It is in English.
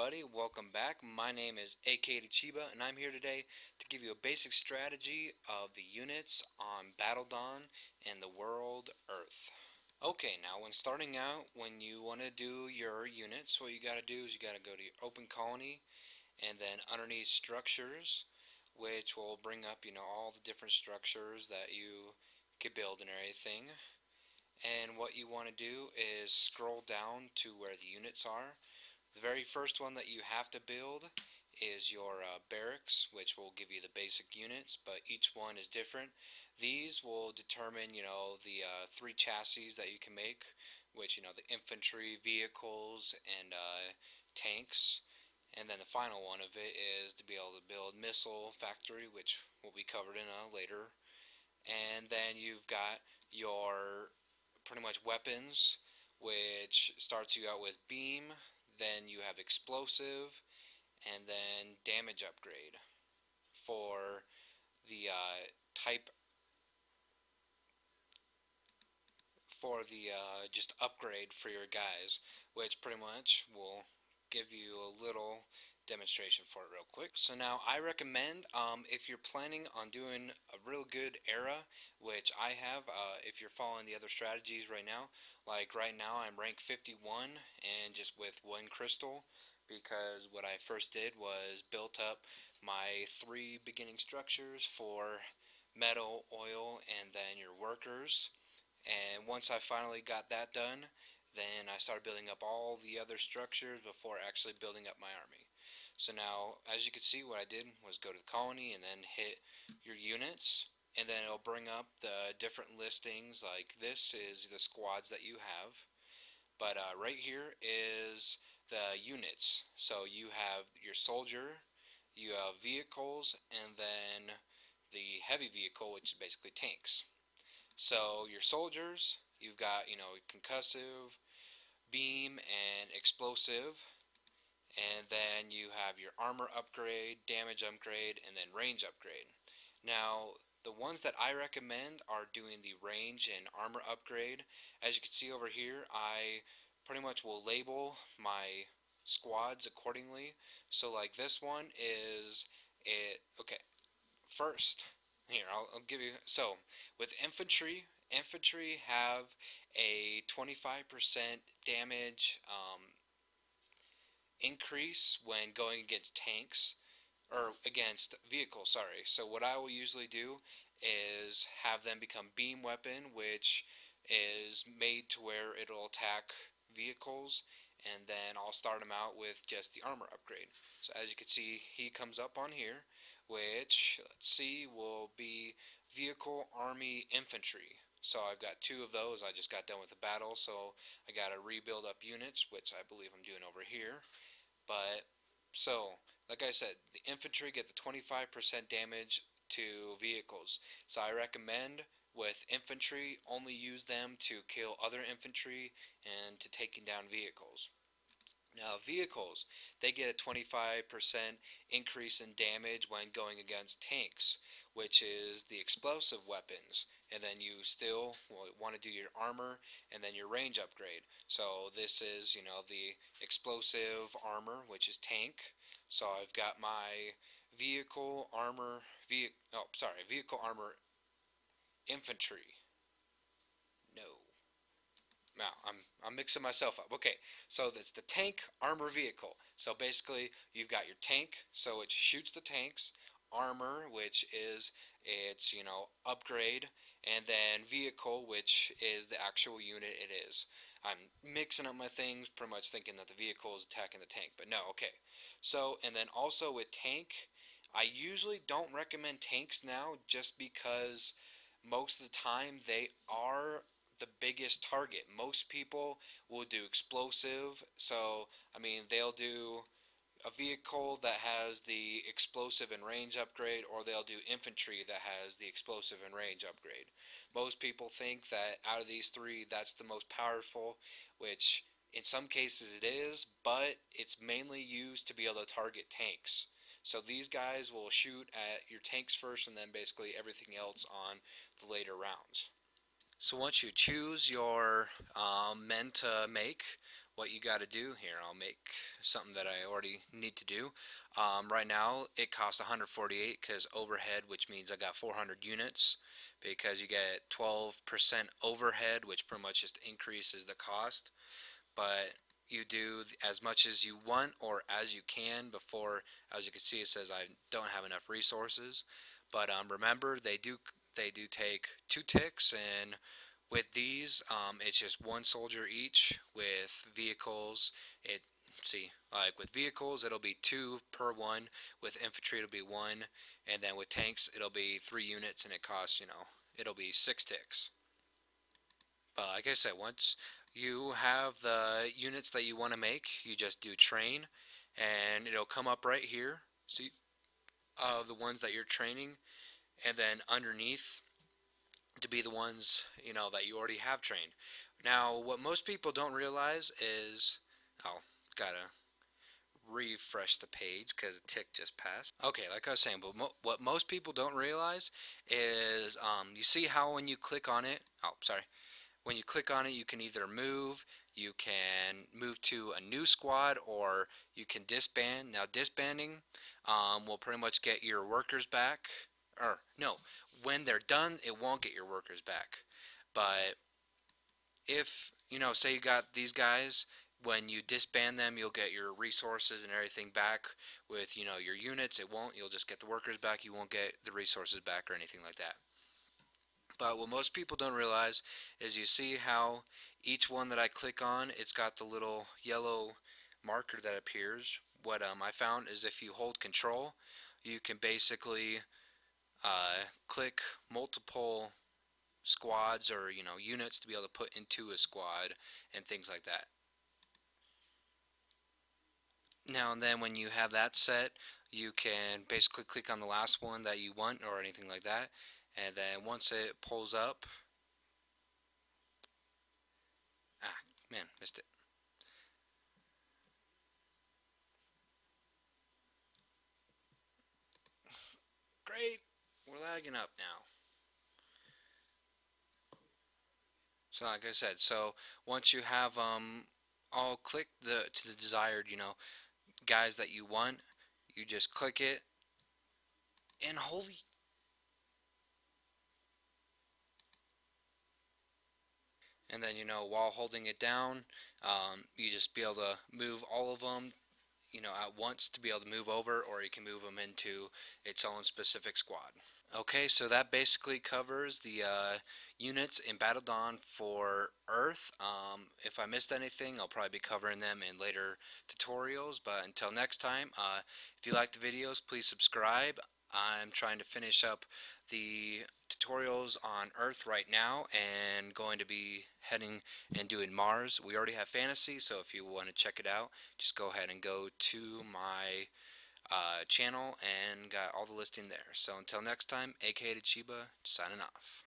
everybody, welcome back. My name is AK Chiba and I'm here today to give you a basic strategy of the units on BattleDawn and the world Earth. Okay, now when starting out, when you want to do your units, what you got to do is you got to go to your open colony and then underneath structures, which will bring up, all the different structures that you could build and everything. And what you want to do is scroll down to where the units are. The very first one that you have to build is your barracks, which will give you the basic units, but each one is different. These will determine, the three chassis that you can make, which, the infantry, vehicles, and tanks. And then the final one of it is to be able to build missile factory, which will be covered in later. And then you've got your pretty much weapons, which starts you out with beam. Then you have explosive, and then damage upgrade for the just upgrade for your guys, which pretty much will give you a little demonstration for it real quick. So now I recommend, if you're planning on doing a real good era, which I have, if you're following the other strategies right now, like right now I'm rank 51 and just with one crystal, because what I first did was built up my 3 beginning structures for metal, oil, and then your workers. And once I finally got that done, then I started building up all the other structures before actually building up my army. So now, as you can see, what I did was go to the colony and then hit your units, and then it'll bring up the different listings. Like this is the squads that you have, but right here is the units. So you have your soldier, you have vehicles, and then the heavy vehicle, which is basically tanks. So your soldiers, you've got, concussive, beam, and explosive. And then you have your armor upgrade, damage upgrade, and then range upgrade. Now, the ones that I recommend are doing the range and armor upgrade. As you can see over here, I pretty much will label my squads accordingly. So like this one is it. Okay, first here I'll give you. So with infantry have a 25% damage increase when going against tanks, or against vehicles, sorry. So what I will usually do is have them become beam weapon, which is made to where it'll attack vehicles, and then I'll start them out with just the armor upgrade. So as you can see, he comes up on here, which, let's see, will be vehicle, army, infantry. So I've got 2 of those. I just got done with the battle, so I got to rebuild up units, which I believe I'm doing over here. But, so, like I said, the infantry get the 25% damage to vehicles. So I recommend, with infantry, only use them to kill other infantry and to taking down vehicles. Now vehicles, they get a 25% increase in damage when going against tanks, which is the explosive weapons. And then you still want to do your armor and then your range upgrade. So this is, the explosive armor, which is tank. So I've got my vehicle armor, vehicle armor infantry. No. Now, I'm mixing myself up. Okay, so that's the tank armor vehicle. So basically, you've got your tank, so it shoots the tanks, armor, which is its, upgrade, and then vehicle, which is the actual unit it is. I'm mixing up my things, pretty much thinking that the vehicle is attacking the tank, but no, okay. So, and then also with tank, I usually don't recommend tanks now just because most of the time they are the biggest target. Most people will do explosive, so I mean they'll do a vehicle that has the explosive and range upgrade, or they'll do infantry that has the explosive and range upgrade. Most people think that out of these 3 that's the most powerful, which in some cases it is, but it's mainly used to be able to target tanks. So these guys will shoot at your tanks first and then basically everything else on the later rounds. So once you choose your men to make, what you got to do here, I'll make something that I already need to do. Right now it costs 148 because overhead, which means I got 400 units, because you get 12% overhead, which pretty much just increases the cost. But you do as much as you want or as you can before. As you can see, it says I don't have enough resources. But remember, they do take 2 ticks, and with these, it's just one soldier each. With vehicles, it see like with vehicles it'll be 2 per one. With infantry it'll be 1, and then with tanks it'll be 3 units, and it costs, it'll be 6 ticks. But like I said, once you have the units that you want to make, you just do train, and it'll come up right here. See, the ones that you're training, and then underneath to be the ones that you already have trained. Now, what most people don't realize is, oh, gotta refresh the page because a tick just passed. Okay, like I was saying, but what most people don't realize is, you see how when you click on it, oh, sorry, when you click on it, you can either move, you can move to a new squad, or you can disband. Now, disbanding will pretty much get your workers back. Or, no, when they're done, it won't get your workers back. But if, say you got these guys, when you disband them, you'll get your resources and everything back with, your units. It won't. You'll just get the workers back. You won't get the resources back or anything like that. But what most people don't realize is, you see how each one that I click on, it's got the little yellow marker that appears. What I found is, if you hold control, you can basically click multiple squads or units to be able to put into a squad and things like that. Now and then, when you have that set, you can basically click on the last one that you want or anything like that, and then once it pulls up, man, missed it. Great, we're lagging up now. So like I said, so once you have all clicked to the desired guys that you want, you just click it, and holy, and then while holding it down, you just be able to move all of them at once to be able to move over, or you can move them into its own specific squad. Okay, so that basically covers the units in BattleDawn for Earth. If I missed anything, I'll probably be covering them in later tutorials. But until next time, if you like the videos, please subscribe. I'm trying to finish up the tutorials on Earth right now, and going to be heading and doing Mars. We already have Fantasy, so if you want to check it out, just go ahead and go to my channel and got all the listing there. So until next time, aka Chiba, signing off.